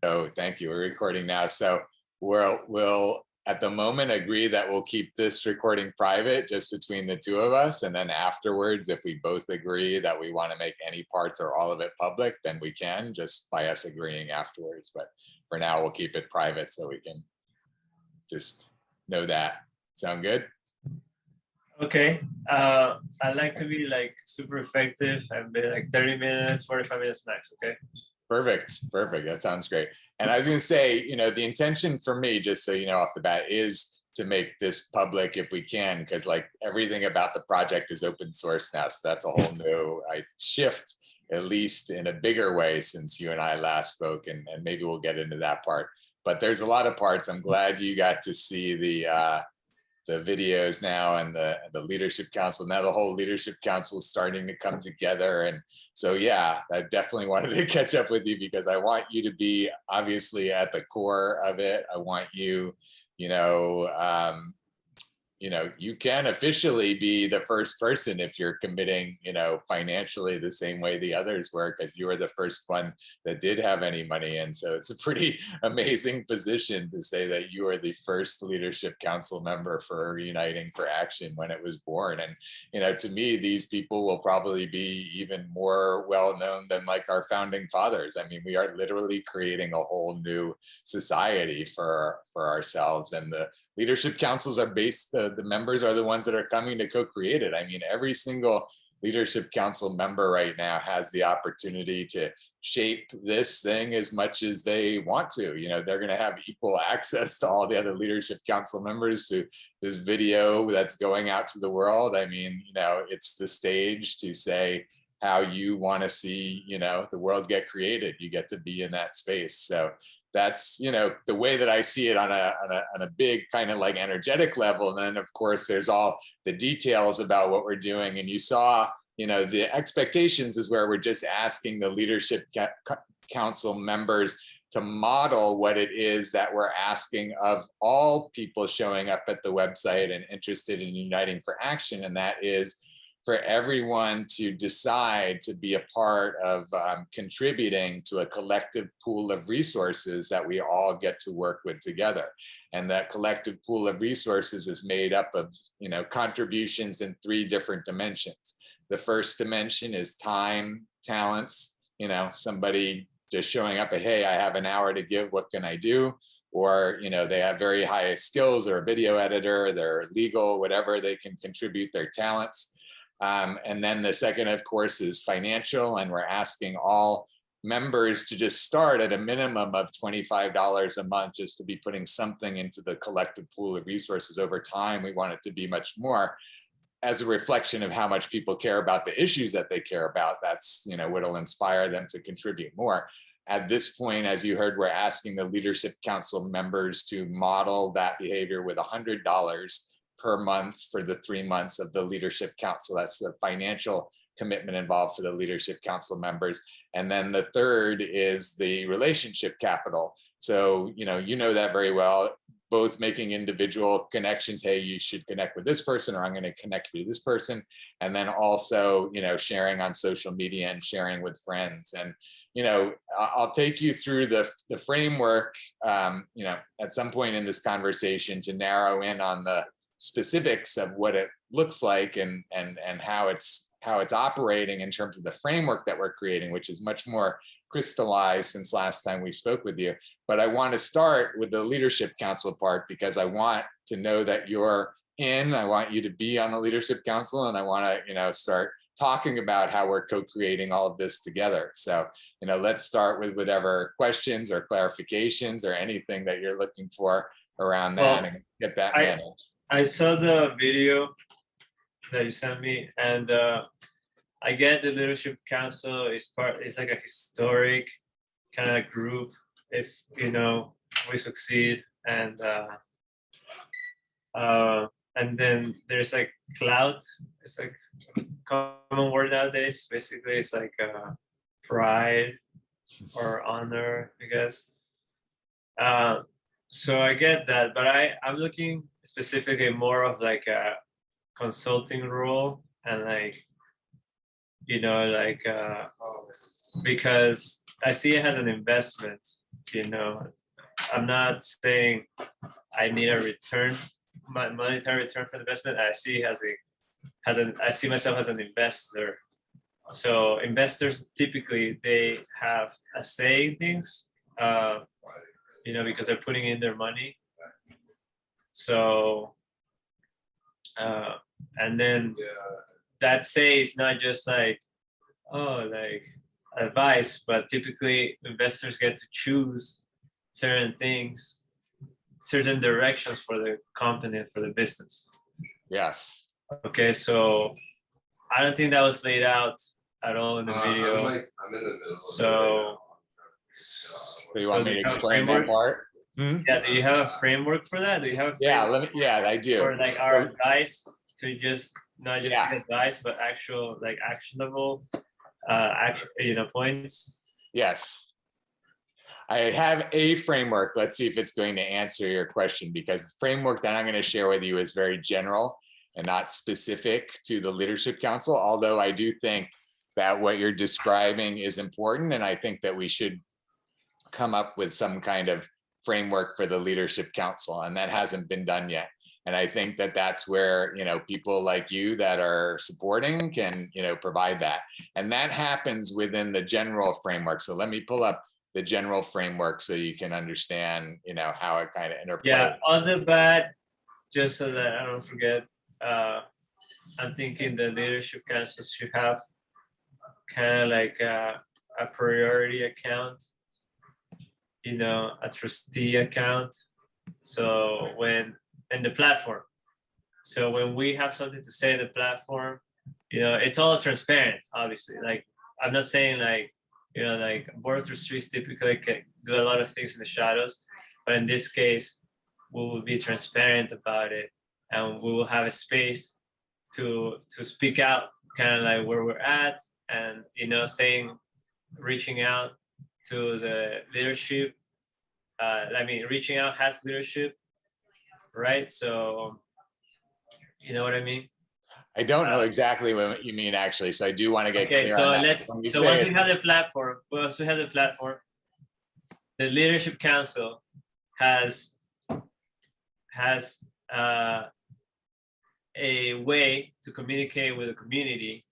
Oh, thank you. We're recording now. So we'll at the moment agree that we'll keep this recording private just between the two of us. And then afterwards, if we both agree that we want to make any parts or all of it public, then we can just by us agreeing afterwards. But for now, we'll keep it private so we can just know that. Sound good? Okay. I'd like to be like super effective and be like 30 minutes, 45 minutes max. Okay. Perfect. That sounds great. And I was going to say, the intention for me, just so you know off the bat, is to make this public if we can, because like everything about the project is open source now. So that's a whole new shift, at least in a bigger way since you and I last spoke, and maybe we'll get into that part. But there's a lot of parts. I'm glad you got to see the videos now and the leadership council. Now the whole leadership council is starting to come together. And so, yeah, I definitely wanted to catch up with you because I want you to be obviously at the core of it. I want you, you can officially be the first person if you're committing, financially the same way the others were, because you were the first one that did have any money. And so it's a pretty amazing position to say that you are the first leadership council member for Uniting for Action when it was born. And, to me, these people will probably be even more well-known than like our founding fathers. I mean, we are literally creating a whole new society for ourselves. And the leadership councils are based, the members are the ones that are coming to co-create it. I mean, every single leadership council member right now has the opportunity to shape this thing as much as they want to. They're going to have equal access to all the other leadership council members to this video that's going out to the world. I mean, it's the stage to say how you want to see, the world get created. You get to be in that space. So that's, the way that I see it on a big kind of like energetic level. And then of course there's all the details about what we're doing. And you saw, the expectations is where we're just asking the leadership council members to model what it is that we're asking of all people showing up at the website and interested in Uniting for Action. And that is for everyone to decide to be a part of contributing to a collective pool of resources that we all get to work with together. And that collective pool of resources is made up of, contributions in 3 different dimensions. The first dimension is time, talents, somebody just showing up, hey, I have an hour to give, what can I do? Or, they have very high skills, or a video editor, they're legal, whatever, they can contribute their talents. And then the second, of course, is financial. And we're asking all members to just start at a minimum of $25 a month, just to be putting something into the collective pool of resources. Over time, we want it to be much more, as a reflection of how much people care about the issues that they care about. That's, what'll inspire them to contribute more. At this point, as you heard, we're asking the leadership council members to model that behavior with $100 per month for the 3 months of the leadership council. That's the financial commitment involved for the leadership council members. And then the third is the relationship capital. So, you know that very well, both making individual connections. Hey, you should connect with this person, or I'm going to connect you to this person. And then also, sharing on social media and sharing with friends. And, I'll take you through the framework, at some point in this conversation to narrow in on the specifics of what it looks like and how it's operating in terms of the framework that we're creating, which is much more crystallized since last time we spoke with you. But I want to start with the leadership council part, because I want to know that you're in. I want you to be on the leadership council, and I want to, start talking about how we're co-creating all of this together. So, let's start with whatever questions or clarifications or anything that you're looking for around that, and get that managed. I saw the video that you sent me, and I get the leadership council is like a historic kind of group if we succeed, and then there's like clout. It's like a common word nowadays. Basically, it's like pride or honor, I guess. So I get that, but I'm looking specifically more of like a consulting role, and like, because I see it as an investment, you know, I'm not saying I need a return, my monetary return for the investment. I see I see myself as an investor. So investors typically they have a say in things, you know, because they're putting in their money. So and then that say is not just like, oh, like advice, but typically investors get to choose certain things, certain directions for the company and for the business. Yes. Okay, so I don't think that was laid out at all in the video. I'm in the middle. So you want me to explain that part? Yeah, do you have a framework for that? Do you have a framework? Yeah, I do. Or like our advice to just not just be advice, but actual like actionable points? Yes. I have a framework. Let's see if it's going to answer your question, because the framework that I'm going to share with you is very general and not specific to the Leadership Council, although I do think that what you're describing is important, and I think that we should come up with some kind of framework for the Leadership Council, and that hasn't been done yet. And I think that that's where, you know, people like you that are supporting can, you know, provide that. And that happens within the general framework. So let me pull up the general framework so you can understand, you know, how it kind of interplays. Yeah, on the bat, just so that I don't forget, I'm thinking the Leadership Council should have kind of like a priority account, you know, a trustee account. So in the platform. So when we have something to say in the platform, you know, it's all transparent, obviously. Like, I'm not saying like, you know, like board of trustees typically can do a lot of things in the shadows, but in this case, we will be transparent about it, and we will have a space to speak out, kind of like where we're at, and, you know, reaching out to the leadership. Reaching out has leadership, right? So, you know what I mean? I don't know exactly what you mean, actually. So I do want to get clear so on that. Once we have the platform, the Leadership Council has a way to communicate with the community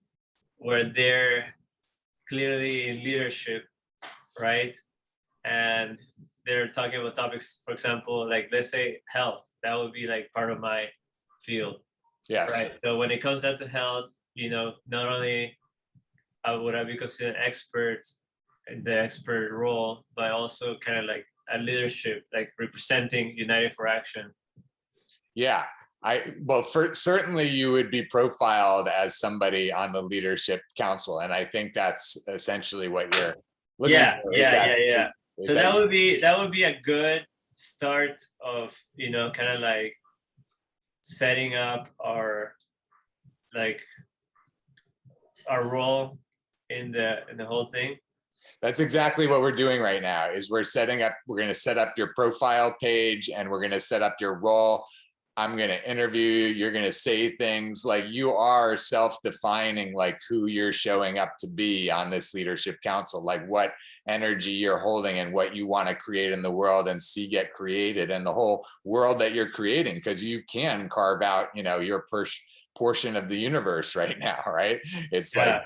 where they're clearly in leadership, right? And they're talking about topics, for example, like let's say health. That would be like part of my field. Yes. Right. So when it comes down to health, you know, not only would I be considered an expert in the expert role, but also kind of like a leadership, like representing United for Action. Yeah. Certainly you would be profiled as somebody on the Leadership Council. And I think that's essentially what you're looking for. Yeah. So that would be a good start of, you know, kind of like setting up our role in the whole thing. That's exactly what we're doing right now. Is we're going to set up your profile page, and we're going to set up your role. I'm going to interview you. You're going to say things like you are self-defining, like who you're showing up to be on this Leadership Council, like what energy you're holding and what you want to create in the world and see get created, and the whole world that you're creating, because you can carve out, you know, your portion of the universe right now, right? It's like,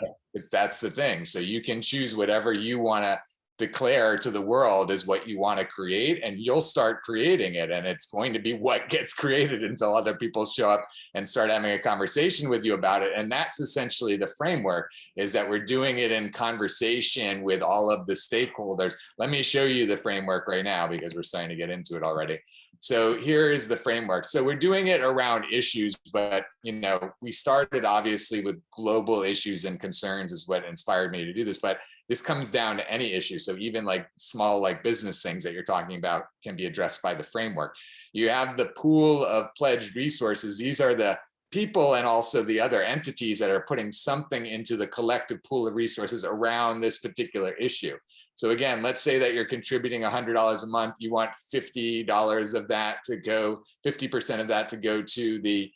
that's the thing. So you can choose whatever you want to declare to the world is what you want to create, and you'll start creating it, and it's going to be what gets created until other people show up and start having a conversation with you about it. And that's essentially the framework, is that we're doing it in conversation with all of the stakeholders. Let me show you the framework right now, because we're starting to get into it already. So here is the framework. So we're doing it around issues, but, you know, we started obviously with global issues and concerns is what inspired me to do this, but this comes down to any issue. So even like small, like business things that you're talking about can be addressed by the framework. You have the pool of pledged resources. These are the people and also the other entities that are putting something into the collective pool of resources around this particular issue. So again, let's say that you're contributing $100 a month. You want $50 of that to go, 50% of that to go to the,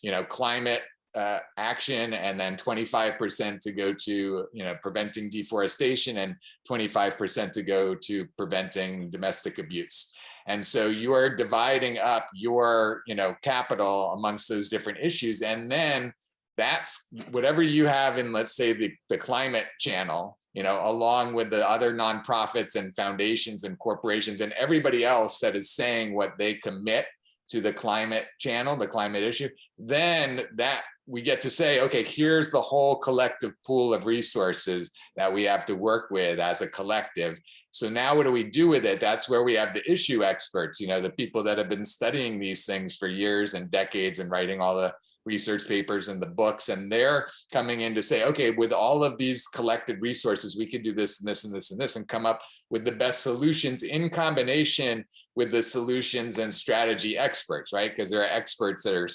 you know, climate action, and then 25% to go to, preventing deforestation, and 25% to go to preventing domestic abuse. And so you are dividing up your, capital amongst those different issues. And then that's whatever you have in, let's say, the climate channel, along with the other nonprofits and foundations and corporations and everybody else that is saying what they commit to the climate channel, the climate issue, then that we get to say, okay, here's the whole collective pool of resources that we have to work with as a collective. So now what do we do with it? That's where we have the issue experts, the people that have been studying these things for years and decades and writing all the research papers and the books, and they're coming in to say, okay, with all of these collected resources, we could do this and this and this and this, and come up with the best solutions in combination with the solutions and strategy experts, right? Because there are experts that are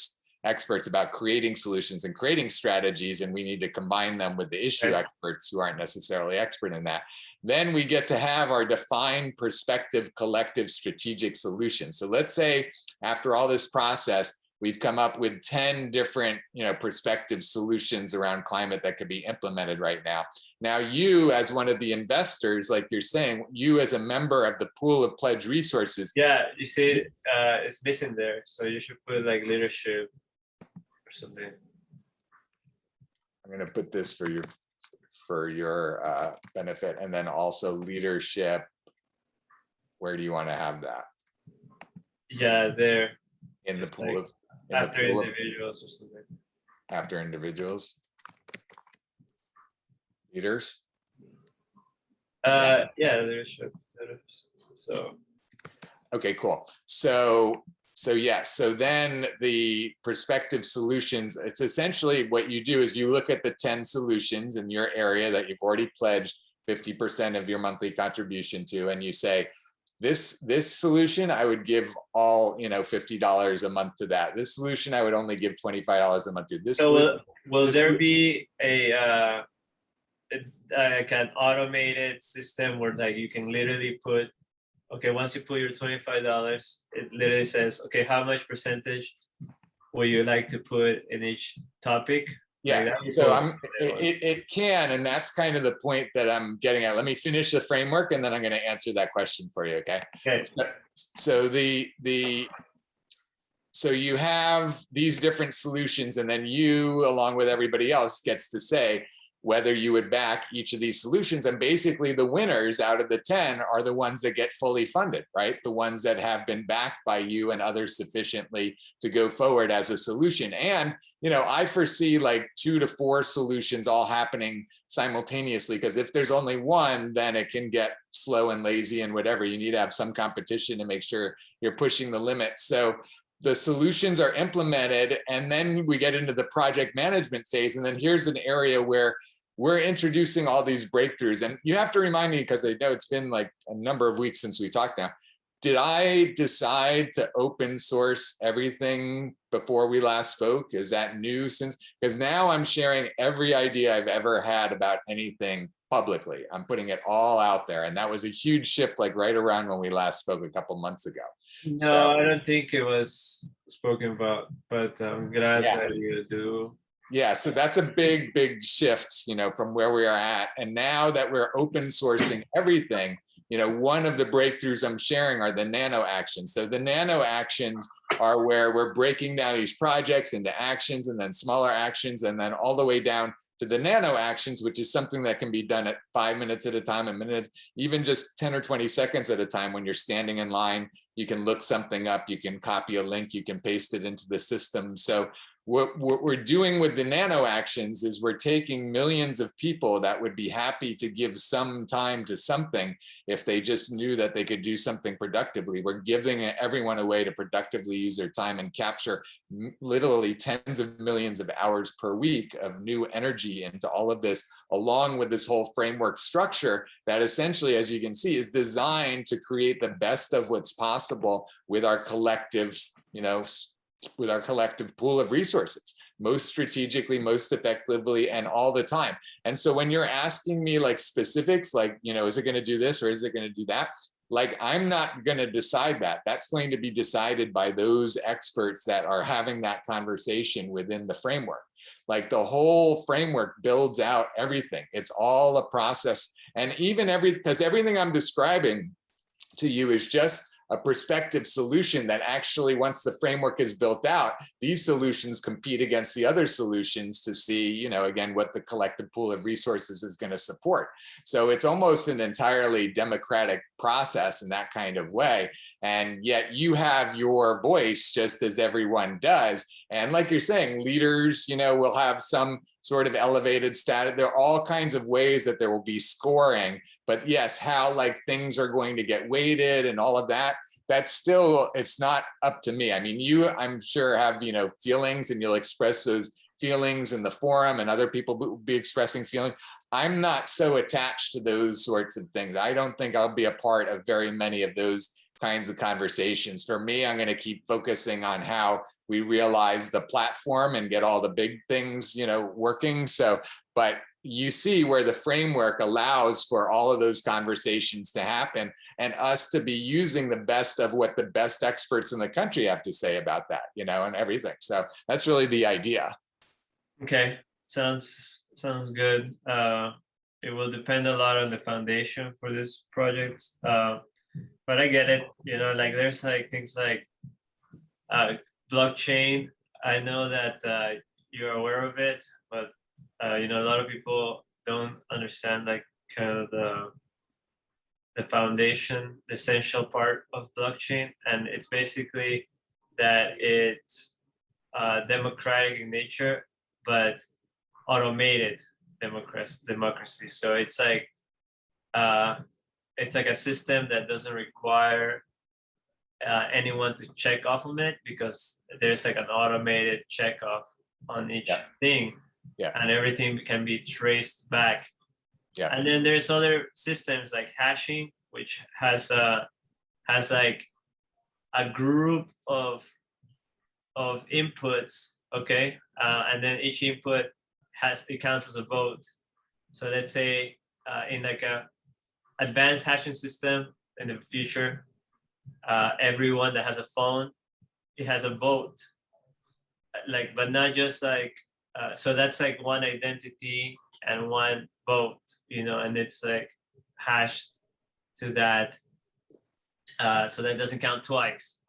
experts about creating solutions and creating strategies, and we need to combine them with the issue experts who aren't necessarily expert in that. Then we get to have our defined perspective collective strategic solutions. So let's say after all this process, we've come up with 10 different, perspective solutions around climate that could be implemented right now. Now, you as one of the investors, like you're saying, you as a member of the pool of pledged resources. Yeah, you see, it's missing there. So you should put like leadership or something. I'm going to put this for your benefit, and then also leadership. Where do you want to have that? Yeah, there. In the Just pool like of after individuals or something. After individuals. Leaders. Yeah, leadership. So. Okay, cool. So then the perspective solutions, it's essentially what you do is you look at the 10 solutions in your area that you've already pledged 50% of your monthly contribution to, and you say, this solution, I would give all, $50 a month to that. This solution, I would only give $25 a month to this. So will there be like an automated system where like you can literally put, okay, once you put your $25, it literally says, okay, how much percentage would you like to put in each topic? Yeah, like so it can, and that's kind of the point that I'm getting at. Let me finish the framework, and then I'm going to answer that question for you. Okay. Okay. So you have these different solutions, and then you, along with everybody else, gets to say whether you would back each of these solutions. And basically the winners out of the 10 are the ones that get fully funded, right? The ones that have been backed by you and others sufficiently to go forward as a solution. And, I foresee like 2 to 4 solutions all happening simultaneously, because if there's only one, then it can get slow and lazy and whatever. You need to have some competition to make sure you're pushing the limits. So the solutions are implemented, and then we get into the project management phase. And then here's an area where we're introducing all these breakthroughs. And you have to remind me, because I know it's been like a number of weeks since we talked now. Did I decide to open source everything before we last spoke? Is that new since? Because now I'm sharing every idea I've ever had about anything publicly. I'm putting it all out there. And that was a huge shift, like right around when we last spoke a couple months ago. No, I don't think it was spoken about, but I'm glad that you do. Yeah, so that's a big, big shift, from where we are at. And now that we're open sourcing everything, one of the breakthroughs I'm sharing are the nano actions. So the nano actions are where we're breaking down these projects into actions, and then smaller actions, and then all the way down to the nano actions, which is something that can be done at 5 minutes at a time, a minute, even just 10 or 20 seconds at a time. When you're standing in line, you can look something up, you can copy a link, you can paste it into the system. So what we're doing with the nano actions is we're taking millions of people that would be happy to give some time to something if they just knew that they could do something productively. We're giving everyone a way to productively use their time and capture literally tens of millions of hours per week of new energy into all of this, along with this whole framework structure that essentially, as you can see, is designed to create the best of what's possible with our collective, with our collective pool of resources, most strategically, most effectively, and all the time. And so when you're asking me like specifics, like, is it going to do this or is it going to do that? Like, I'm not going to decide that. That's going to be decided by those experts that are having that conversation within the framework. Like the whole framework builds out everything. It's all a process. And even because everything I'm describing to you is just a prospective solution that actually, once the framework is built out, these solutions compete against the other solutions to see, you know, again, what the collective pool of resources is going to support. So it's almost an entirely democratic process in that kind of way. And yet you have your voice just as everyone does. And like you're saying, leaders, you know, will have some sort of elevated status. There are all kinds of ways that there will be scoring, but yes, how like things are going to get weighted and all of that, that's still, it's not up to me. I mean, you, I'm sure have, you know, feelings, and you'll express those feelings in the forum, and other people will be expressing feelings. I'm not so attached to those sorts of things. I don't think I'll be a part of very many of those kinds of conversations. For me, I'm going to keep focusing on how we realize the platform and get all the big things, you know, working. So, but you see where the framework allows for all of those conversations to happen, and us to be using the best of what the best experts in the country have to say about that, you know, and everything. So that's really the idea. Okay, sounds good. It will depend a lot on the foundation for this project. But I get it, you know, like there's like things like blockchain. I know that you're aware of it, but you know, a lot of people don't understand like kind of the foundation, the essential part of blockchain. And it's basically that it's democratic in nature, but automated democracy. So it's like a system that doesn't require anyone to check off on it, because there's like an automated check off on each thing, and everything can be traced back. And then there's other systems like hashing, which has like a group of inputs, okay, and then each input counts as a vote. So let's say in like a advanced hashing system in the future, everyone that has a phone, it has a vote, like, but not just like so that's like one identity and one vote, you know, and it's like hashed to that, so that doesn't count twice,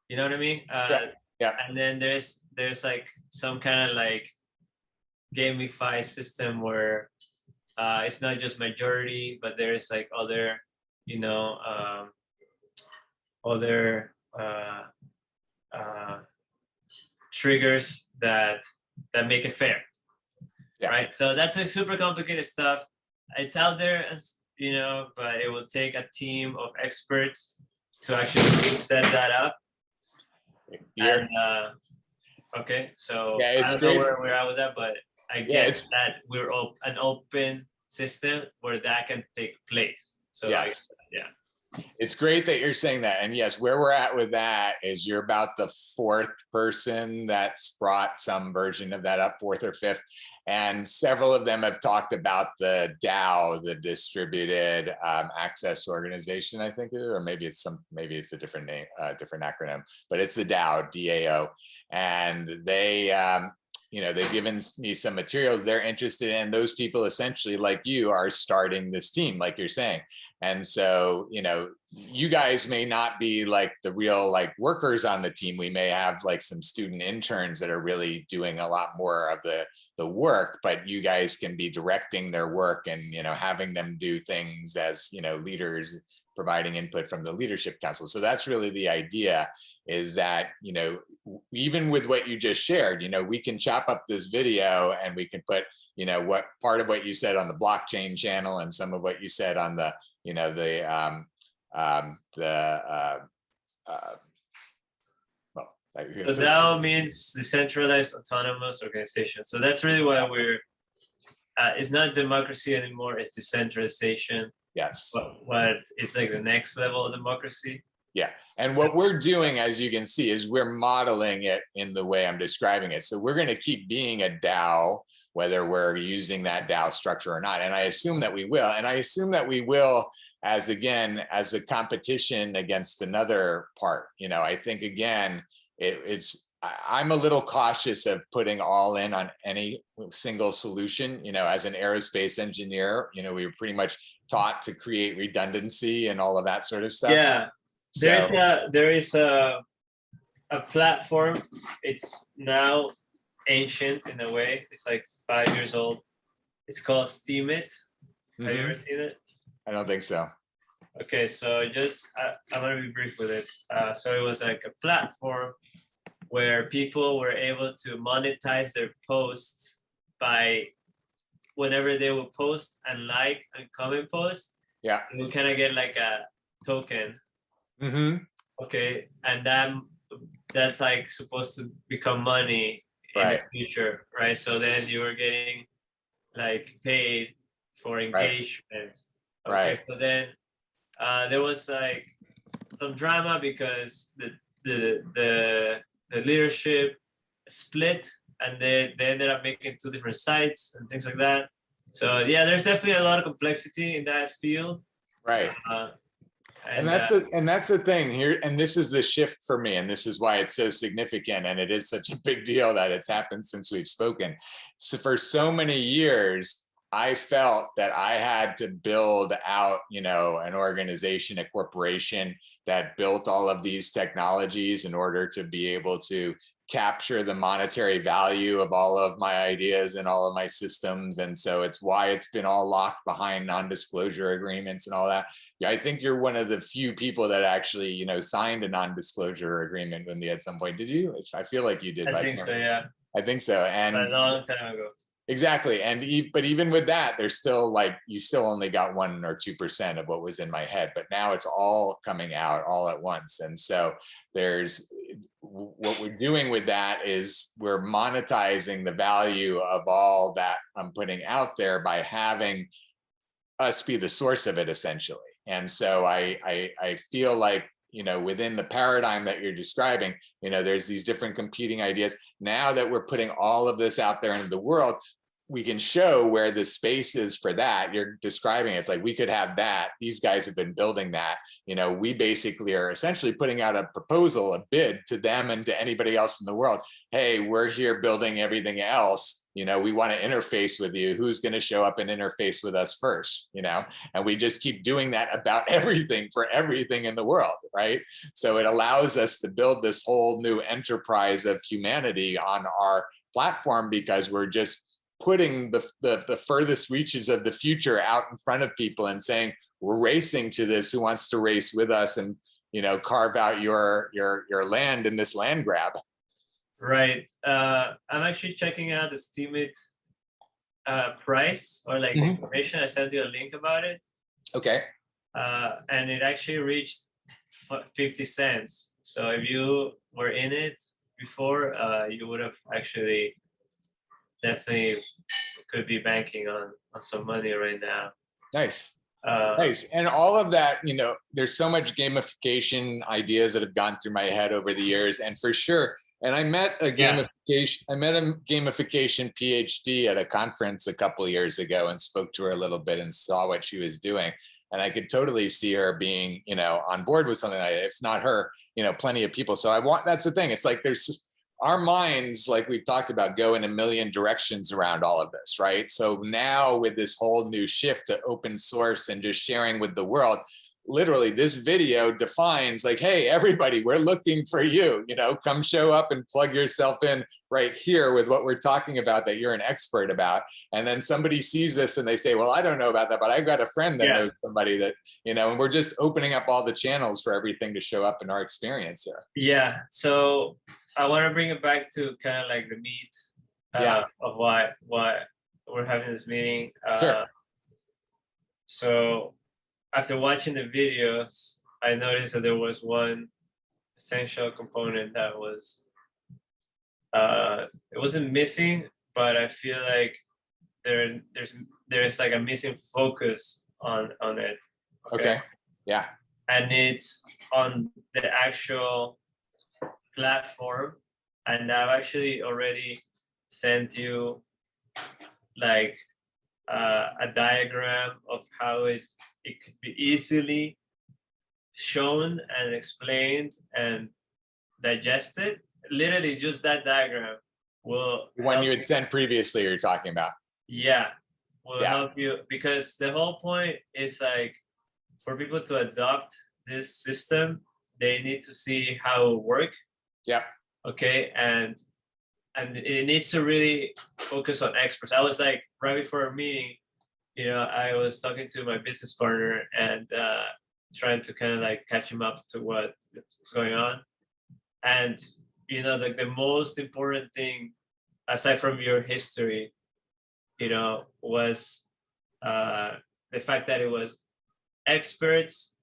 you know what I mean? And then there's like some kind of like gamified system where it's not just majority, but there's like other, you know, other triggers that make it fair, right? So that's a super complicated stuff. It's out there, as you know, but it will take a team of experts to actually set that up. And okay, so I don't know where we're at with that, but I guess that we're an open system where that can take place. So it's great that you're saying that. And yes, where we're at with that is you're about the fourth person that's brought some version of that up, fourth or fifth. And several of them have talked about the DAO, the Distributed Access Organization, I think, or maybe it's a different name, different acronym, but it's the DAO, DAO. And they, you know, they've given me some materials they're interested in. Those people essentially, like you, are starting this team, like you're saying. And so, you know, you guys may not be like the real like workers on the team. We may have like some student interns that are really doing a lot more of the work, but you guys can be directing their work and, you know, having them do things as, you know, leaders, providing input from the leadership council. So that's really the idea, is that, you know, even with what you just shared, you know, we can chop up this video and we can put, you know, what part of what you said on the blockchain channel and some of what you said on the, you know, so DAO means decentralized autonomous organization. So that's really why we're, it's not democracy anymore, it's decentralization. Yes. What it's like the next level of democracy. Yeah. And what we're doing, as you can see, is we're modeling it in the way I'm describing it. So we're going to keep being a DAO, whether we're using that DAO structure or not. And I assume that we will. And I assume that we will as, again, as a competition against another part. You know, I think, again, it's I'm a little cautious of putting all in on any single solution. You know, as an aerospace engineer, you know, we were pretty much taught to create redundancy and all of that sort of stuff. Yeah, So there is a platform. It's now ancient in a way. It's like 5 years old. It's called Steemit. Have you ever seen it? I don't think so. Okay, so I'm gonna be brief with it. So it was like a platform where people were able to monetize their posts by whenever they would post and like and comment post. Yeah. You would kind of get like a token. Okay, and that's like supposed to become money in the future, right? So then you were getting like paid for engagement. Okay, so then there was like some drama because the leadership split, and they ended up making two different sites and things like that. So yeah, there's definitely a lot of complexity in that field. Right. And that's the thing here, and this is the shift for me, and this is why it's so significant, and it is such a big deal that it's happened since we've spoken. So for so many years, I felt that I had to build out, you know, an organization, a corporation that built all of these technologies in order to be able to capture the monetary value of all of my ideas and all of my systems. And so it's why it's been all locked behind non-disclosure agreements and all that. Yeah, I think you're one of the few people that actually, you know, signed a non-disclosure agreement when at some point. Did you? I feel like you did. I think so, yeah. I think so. And a long time ago. Exactly. And but even with that, there's still like, you still only got 1 or 2% of what was in my head, but now it's all coming out all at once. And so there's what we're doing with that is we're monetizing the value of all that I'm putting out there by having us be the source of it, essentially. And so I feel like, you know, within the paradigm that you're describing, you know, there's these different competing ideas. Now that we're putting all of this out there into the world, we can show where the space is for that. You're describing it's like we could have that. These guys have been building that. You know, we basically are essentially putting out a proposal, a bid to them and to anybody else in the world. Hey, we're here building everything else. You know, we want to interface with you. Who's going to show up and interface with us first? You know, and we just keep doing that about everything for everything in the world, right? So it allows us to build this whole new enterprise of humanity on our platform because we're just putting the furthest reaches of the future out in front of people and saying, we're racing to this, who wants to race with us and, you know, carve out your land in this land grab. Right. I'm actually checking out the Steemit price or like information. I sent you a link about it. Okay. And it actually reached 50 cents. So if you were in it before, you would have actually definitely could be banking on some money right now. Nice. Nice. And all of that, you know, there's so much gamification ideas that have gone through my head over the years, and for sure. And I met a gamification PhD at a conference a couple of years ago and spoke to her a little bit and saw what she was doing. And I could totally see her being, you know, on board with something like that. If not her, you know, plenty of people. So that's the thing. It's like there's just, our minds, like we've talked about, go in a million directions around all of this, right? So now with this whole new shift to open source and just sharing with the world, literally this video defines like, hey, everybody, we're looking for you, you know, come show up and plug yourself in right here with what we're talking about that you're an expert about. And then somebody sees this and they say, well, I don't know about that, but I've got a friend that knows somebody that, you know, and we're just opening up all the channels for everything to show up in our experience here. Yeah. So I want to bring it back to kind of like the meat of why we're having this meeting. Sure. So after watching the videos, I noticed that there was one essential component that was, it wasn't missing, but I feel like there's like a missing focus on it. Okay. Yeah. And it's on the actual platform. And I've actually already sent you like a diagram of how it could be easily shown and explained and digested. literally just that diagram will The one help you had sent previously, you're talking about. yeah, will Yeah. help you, because the whole point is like for people to adopt this system, they need to see how it works. Yep. Okay, and it needs to really focus on experts. I was like, right before a meeting, you know, I was talking to my business partner and trying to kind of like catch him up to what's going on. And you know, like the most important thing, aside from your history, you know, was the fact that it was experts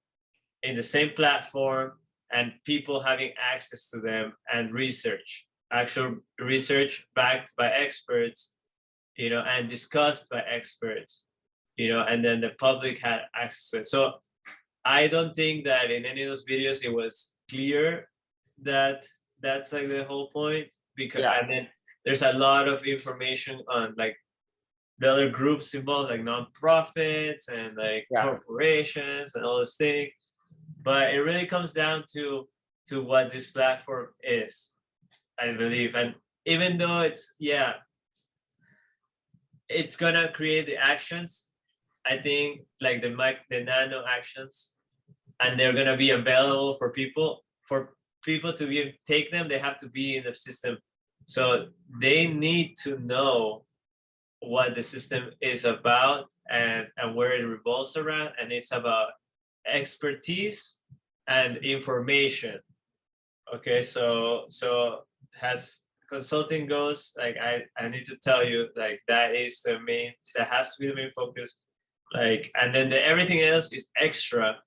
in the same platform and people having access to them, and research, actual research backed by experts, you know, and discussed by experts, you know, and then the public had access to it. So I don't think that in any of those videos it was clear that that's like the whole point, because Yeah. and then there's a lot of information on like the other groups involved, like nonprofits and like corporations and all this thing. But it really comes down to what this platform is, I believe. And even though it's it's gonna create the actions, I think like the nano actions, and they're gonna be available for people. For people to take them, they have to be in the system. So they need to know what the system is about and where it revolves around, and it's about expertise and information. Okay, so as consulting goes, like I need to tell you, like that is the main, that has to be the main focus. Like, and then everything else is extra.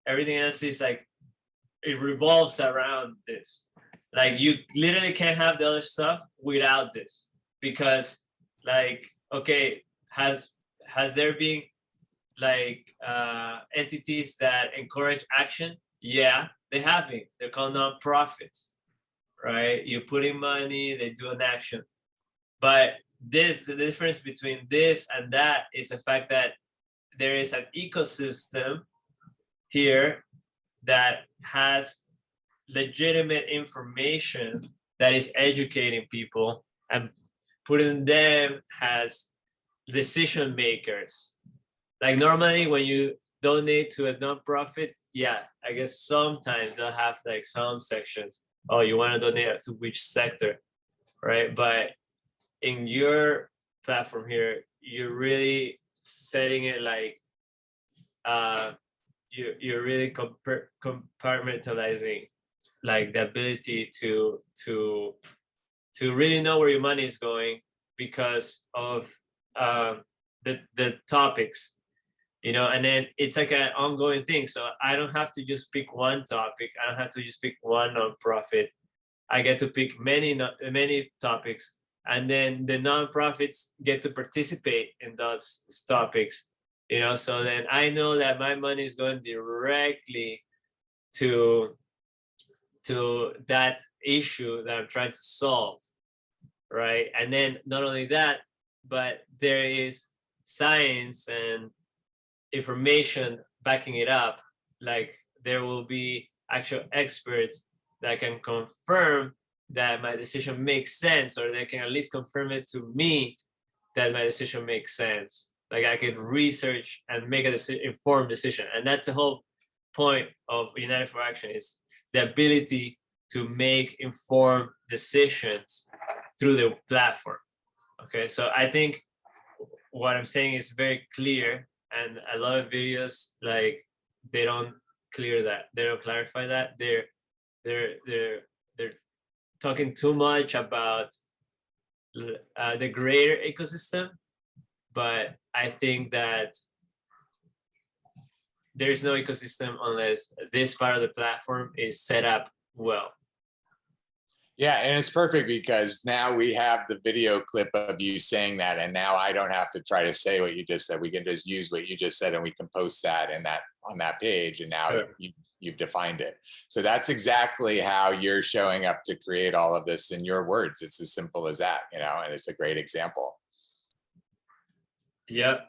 Everything else is like, it revolves around this. Like you literally can't have the other stuff without this, because like, okay, has there been like entities that encourage action? Yeah, they have been. They're called nonprofits, right? You put in money, they do an action. But the difference between this and that is the fact that there is an ecosystem here that has legitimate information that is educating people and putting them as decision makers. Like normally when you donate to a nonprofit, yeah, I guess sometimes they'll have like some sections, oh, you want to donate to which sector, right? But in your platform here, you're really setting it like you're really compartmentalizing like the ability to really know where your money is going because of the topics, you know, and then it's like an ongoing thing. So I don't have to just pick one topic. I don't have to just pick one nonprofit. I get to pick many topics, and then the nonprofits get to participate in those topics, you know. So then I know that my money is going directly to that issue that I'm trying to solve, right? And then not only that, but there is science and information backing it up. Like there will be actual experts that can confirm that my decision makes sense, or they can at least confirm it to me that my decision makes sense. Like I could research and make an informed decision. And that's the whole point of United for Action, is the ability to make informed decisions through the platform. Okay, so I think what I'm saying is very clear, and a lot of videos like they don't clear that, they don't clarify that. They're talking too much about the greater ecosystem, but I think that there's no ecosystem unless this part of the platform is set up well. Yeah, and it's perfect because now we have the video clip of you saying that, and now I don't have to try to say what you just said. We can just use what you just said, and we can post that in that on that page, and now you've defined it. So that's exactly how you're showing up to create all of this in your words. It's as simple as that, you know, and it's a great example. Yep.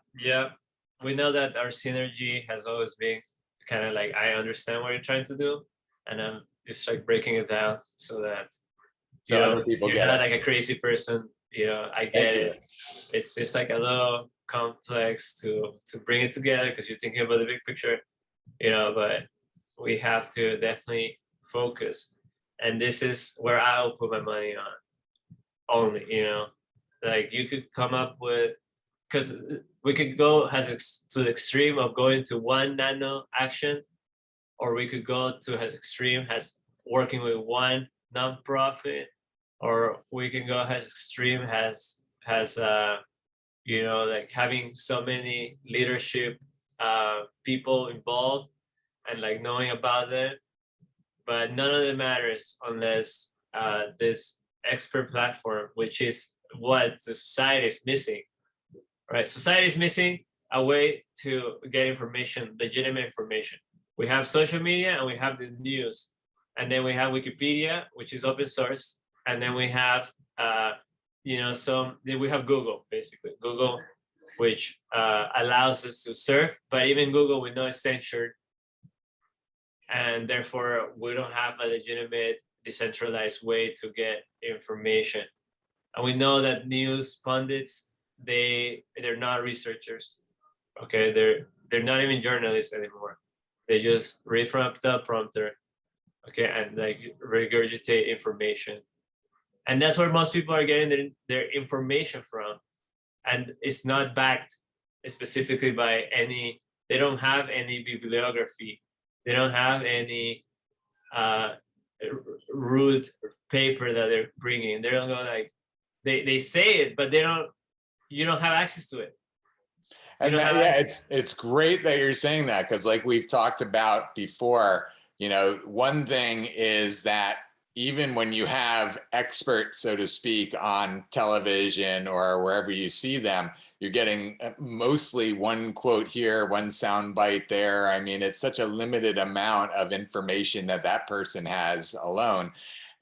We know that our synergy has always been kind of like, I understand what you're trying to do, and I'm just like breaking it down so that So other people you're get not it. like a crazy person. I Thank get you. it. It's just like a little complex to bring it together because you're thinking about the big picture, but we have to definitely focus. And this is where I'll put my money on only, like you could come up with, because we could go to the extreme of going to one nano action, or we could go to as extreme as working with one nonprofit, or we can go as extreme as like having so many leadership people involved and like knowing about them. But none of it matters unless this expert platform, which is what the society is missing, right? Society is missing a way to get information, legitimate information. We have social media and we have the news, and then we have Wikipedia, which is open source, and then we have we have Google, basically Google, which allows us to surf, but even Google we know is censored, and therefore we don't have a legitimate decentralized way to get information. And we know that news pundits, they're not researchers. Okay, they're not even journalists anymore. They just read from the prompter, okay, and like regurgitate information. And that's where most people are getting their information from. And it's not backed specifically by any, they don't have any bibliography. They don't have any root paper that they're bringing. They don't go like, they say it, but you don't have access to it. And that, yeah, it's great that you're saying that, because like we've talked about before, one thing is that even when you have experts, so to speak, on television or wherever you see them, you're getting mostly one quote here, one sound bite there. I mean, it's such a limited amount of information that person has alone.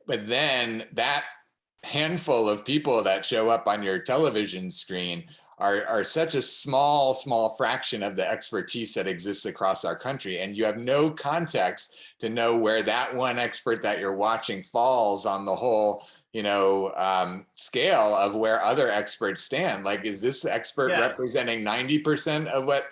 But then that handful of people that show up on your television screen are such a small fraction of the expertise that exists across our country. And you have no context to know where that one expert that you're watching falls on the whole, scale of where other experts stand. Like, is this expert representing 90% of what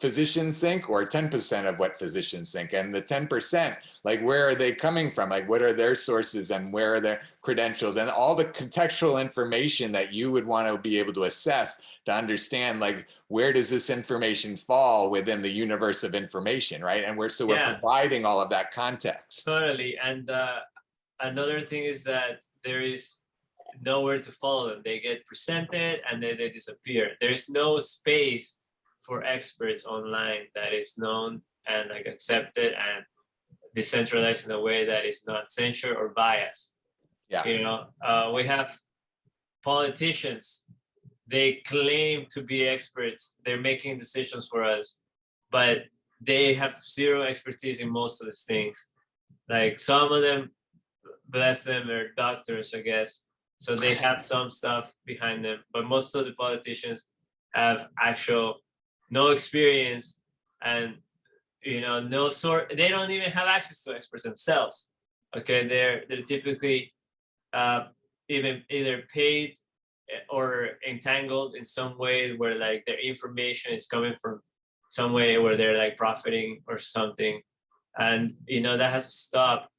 physicians think, or 10% of what physicians think? And the 10%, like, where are they coming from? Like, what are their sources and where are their credentials and all the contextual information that you would want to be able to assess to understand, like, where does this information fall within the universe of information, right? And we're providing all of that context. Totally. And another thing is that there is nowhere to follow them. They get presented and then they disappear. There is no space for experts online that is known and like accepted and decentralized in a way that is not censored or biased. Yeah. We have politicians. They claim to be experts. They're making decisions for us, but they have zero expertise in most of these things. Like some of them, bless them, are doctors, I guess. So they have some stuff behind them, but most of the politicians have no experience and no sort. They don't even have access to experts themselves. Okay, they're typically even either paid or entangled in some way where like their information is coming from some way where they're like profiting or something, and that has to stop.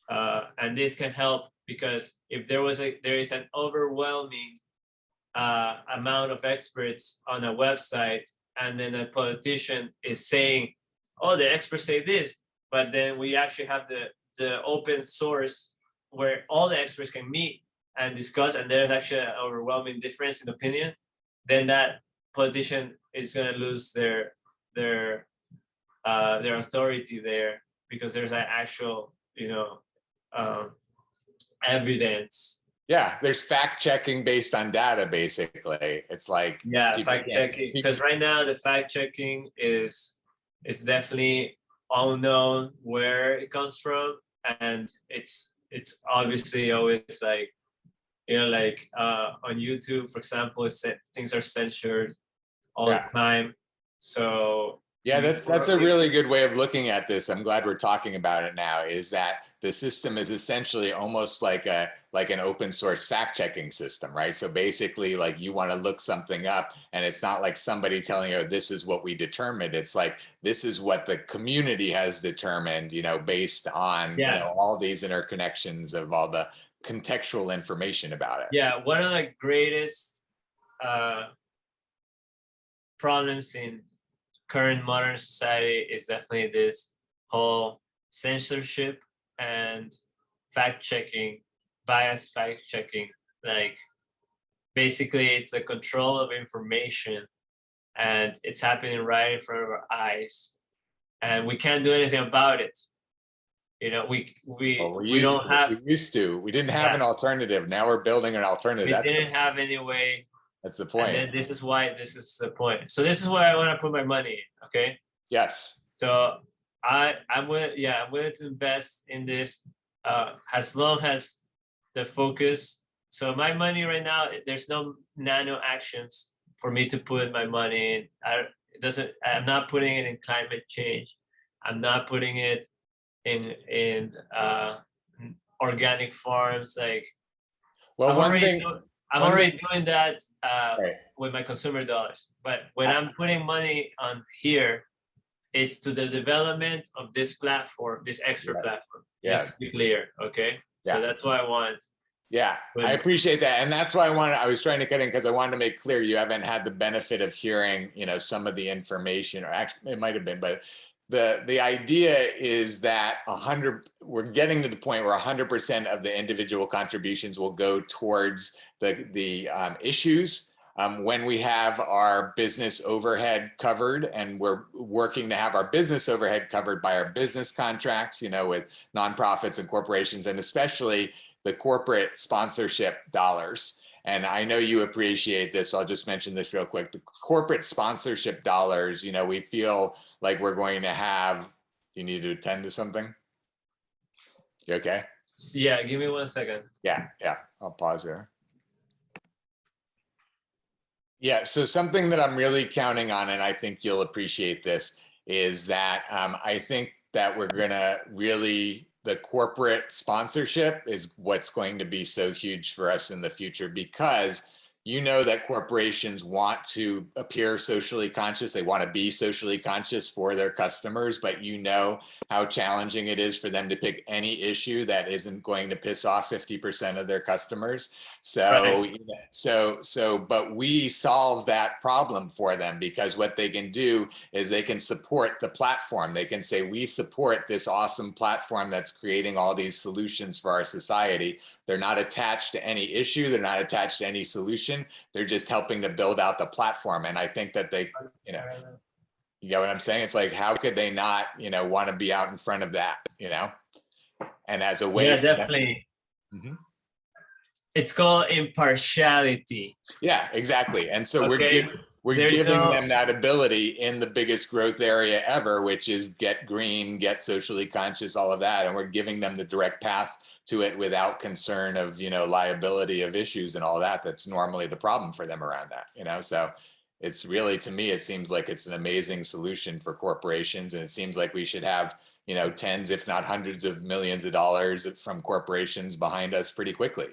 And this can help, because if there is an overwhelming amount of experts on a website, and then a politician is saying, oh, the experts say this, but then we actually have the open source where all the experts can meet and discuss, and there's actually an overwhelming difference in opinion, then that politician is going to lose their authority there, because there's an actual evidence. Yeah, there's fact checking based on data, basically. It's like, fact checking, because right now the fact checking is definitely unknown where it comes from, and it's obviously always like on YouTube, for example, things are censored all the time. So Yeah, that's a really good way of looking at this. I'm glad we're talking about it now, is that the system is essentially almost like an open source fact checking system, right? So basically, like, you want to look something up and it's not like somebody telling you, this is what we determined. It's like, this is what the community has determined, based on, Yeah, all these interconnections of all the contextual information about it. yeah. One of the greatest problems in current modern society is definitely this whole censorship and fact checking, bias fact checking. Like, basically, it's the control of information, and it's happening right in front of our eyes, and we can't do anything about it. Well, We don't have. we didn't have Yeah, an alternative. Now we're building an alternative. we didn't have any way. That's the And point. then this is why this is the point. So this is where I want to put my money in. Okay. Yes. So I'm willing to invest in this as long as the focus. So my money right now, there's no nano actions for me to put my money in. I'm not putting it in climate change. I'm not putting it in organic farms. Like, Well, I'm already doing that right. with my consumer dollars. But when I'm putting money on here, it's to the development of this platform, this extra platform. Yes. Just to be clear, okay? So that's what I want. Yeah, I appreciate that. And that's why I was trying to cut in, because I wanted to make clear you haven't had the benefit of hearing, some of the information, or actually it might have been, but the idea is that we're getting to the point where 100% of the individual contributions will go towards the issues. When we have our business overhead covered, and we're working to have our business overhead covered by our business contracts, with nonprofits and corporations, and especially the corporate sponsorship dollars. And I know you appreciate this, so I'll just mention this real quick. The corporate sponsorship dollars, we feel like we're going to have, you need to attend to something? You okay? Yeah, give me 1 second. Yeah, I'll pause there. Yeah, so something that I'm really counting on, and I think you'll appreciate this, is that I think that we're gonna really, the corporate sponsorship is what's going to be so huge for us in the future, because that corporations want to appear socially conscious. They want to be socially conscious for their customers, but how challenging it is for them to pick any issue that isn't going to piss off 50% of their customers. So, right. But we solve that problem for them, because what they can do is they can support the platform. They can say, we support this awesome platform that's creating all these solutions for our society. They're not attached to any issue. They're not attached to any solution. They're just helping to build out the platform. And I think that they, you get what I'm saying? It's like, how could they not, want to be out in front of that, and as a way. Yeah, definitely. Mm-hmm. It's called impartiality. Yeah, exactly. And so we're giving them that ability in the biggest growth area ever, which is get green, get socially conscious, all of that. And we're giving them the direct path to it without concern of, liability of issues and all that. That's normally the problem for them around that, so it's really, to me, it seems like it's an amazing solution for corporations. And it seems like we should have, tens, if not hundreds of millions of dollars from corporations behind us pretty quickly,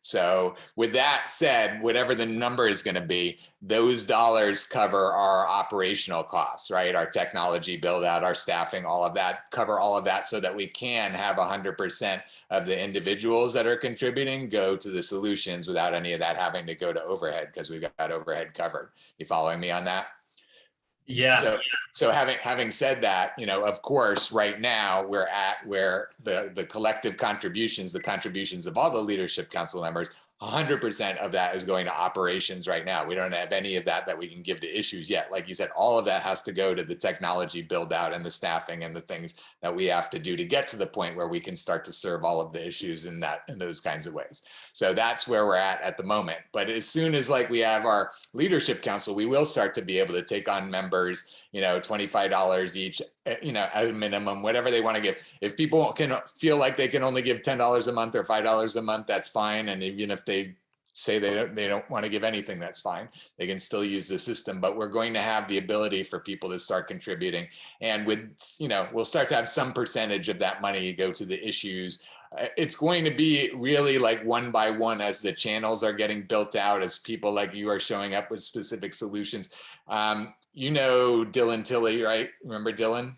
So with that said, whatever the number is going to be, those dollars cover our operational costs, right? Our technology build out, our staffing, all of that, cover all of that, so that we can have 100% of the individuals that are contributing go to the solutions without any of that having to go to overhead, because we've got overhead covered. You following me on that? Yeah. So having said that, of course, right now we're at where the collective contributions, the contributions of all the leadership council members, 100% of that is going to operations right now. We don't have any of that we can give to issues yet. Like you said, all of that has to go to the technology build out and the staffing and the things that we have to do to get to the point where we can start to serve all of the issues in those kinds of ways. So that's where we're at the moment. But as soon as we have our leadership council, we will start to be able to take on members, $25 each, at a minimum, whatever they want to give. If people can feel like they can only give $10 a month or $5 a month, that's fine. And even if they say they don't want to give anything, that's fine. They can still use the system, but we're going to have the ability for people to start contributing. And with, we'll start to have some percentage of that money go to the issues. It's going to be really like one by one as the channels are getting built out, as people like you are showing up with specific solutions. Dylan Tilley, right? Remember Dylan?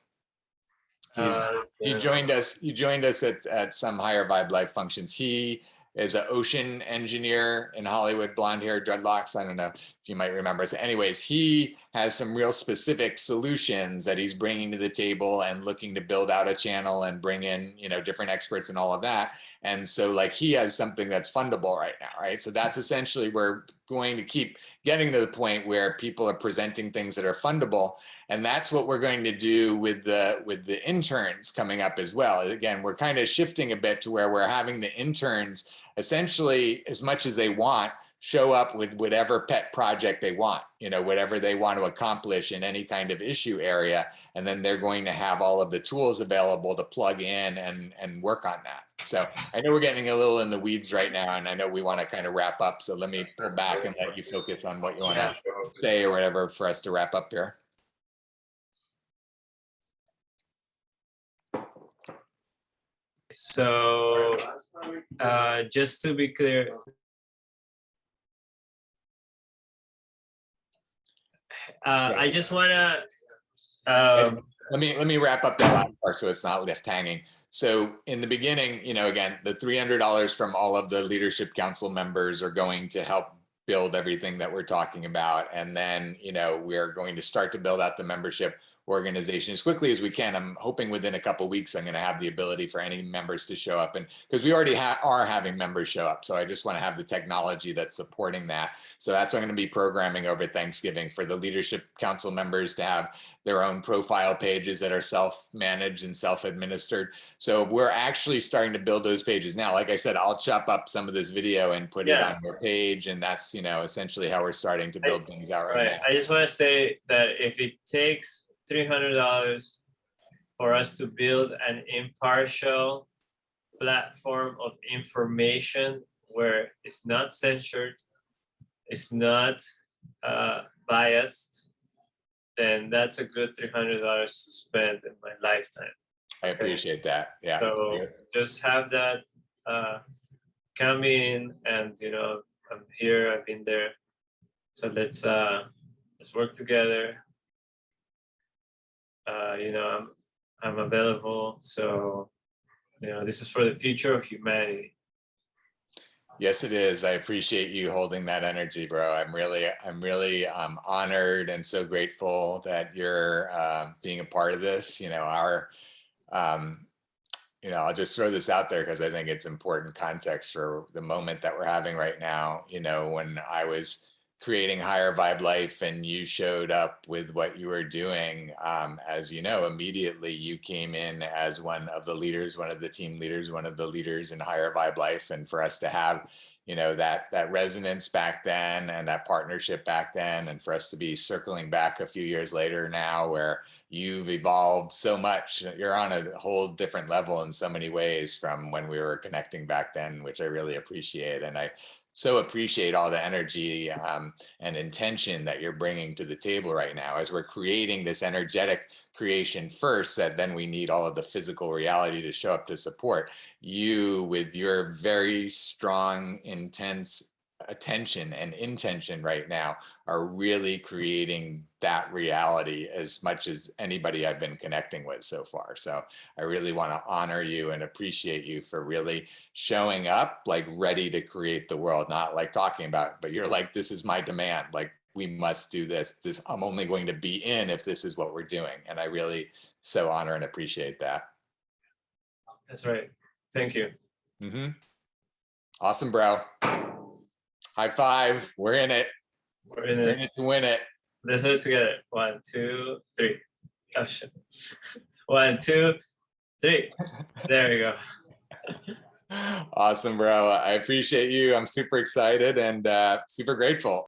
He joined us at some Higher Vibe Life functions. He is an ocean engineer in Hollywood, blonde hair, dreadlocks. I don't know if you might remember. So anyways, he has some real specific solutions that he's bringing to the table and looking to build out a channel and bring in, different experts and all of that. And so like he has something that's fundable right now, right? So that's essentially, we're going to keep getting to the point where people are presenting things that are fundable. And that's what we're going to do with the interns coming up as well. Again, we're kind of shifting a bit to where we're having the interns essentially, as much as they want, show up with whatever pet project they want, whatever they want to accomplish in any kind of issue area. And then they're going to have all of the tools available to plug in and work on that. So I know we're getting a little in the weeds right now, and I know we want to kind of wrap up. So let me pull back and let you focus on what you want to say or whatever for us to wrap up here. So just to be clear, I just want to let me wrap up that last part so it's not left hanging. So in the beginning, again, the $300 from all of the leadership council members are going to help build everything that we're talking about. And then, we're going to start to build out the membership organization as quickly as we can. I'm hoping within a couple of weeks, I'm going to have the ability for any members to show up, and because we already are having members show up. So I just want to have the technology that's supporting that. So that's what I'm going to be programming over Thanksgiving for the leadership council members to have their own profile pages that are self-managed and self-administered. So we're actually starting to build those pages now. Like I said, I'll chop up some of this video and put it on your page. And that's, essentially how we're starting to build things out right now. I just want to say that if it takes $300 for us to build an impartial platform of information where it's not censored, it's not biased, then that's a good $300 to spend in my lifetime. I appreciate that. Yeah. So just have that come in, and I'm here, I've been there. So let's work together. I'm available. So, this is for the future of humanity. Yes, it is. I appreciate you holding that energy, bro. I'm really honored and so grateful that you're being a part of this. I'll just throw this out there because I think it's important context for the moment that we're having right now. When I was creating Higher Vibe Life and you showed up with what you were doing, as immediately you came in as one of the leaders, one of the team leaders, one of the leaders in Higher Vibe Life. And for us to have, that resonance back then and that partnership back then, and for us to be circling back a few years later now where you've evolved so much, you're on a whole different level in so many ways from when we were connecting back then, which I really appreciate. And I so appreciate all the energy and intention that you're bringing to the table right now as we're creating this energetic creation first, that then we need all of the physical reality to show up to support. You, with your very strong, intense attention and intention right now, are really creating that reality as much as anybody I've been connecting with so far. So I really want to honor you and appreciate you for really showing up like ready to create the world, not like talking about it, but you're like, this is my demand. Like, we must do this. I'm only going to be in if this is what we're doing. And I really so honor and appreciate that. That's right. Thank you. Mm-hmm. Awesome, bro. High five. We're in it. We're in it to win it. Let's do it together. 1, 2, 3. Oh, shit. 1, 2, 3. There we go. Awesome, bro. I appreciate you. I'm super excited and super grateful.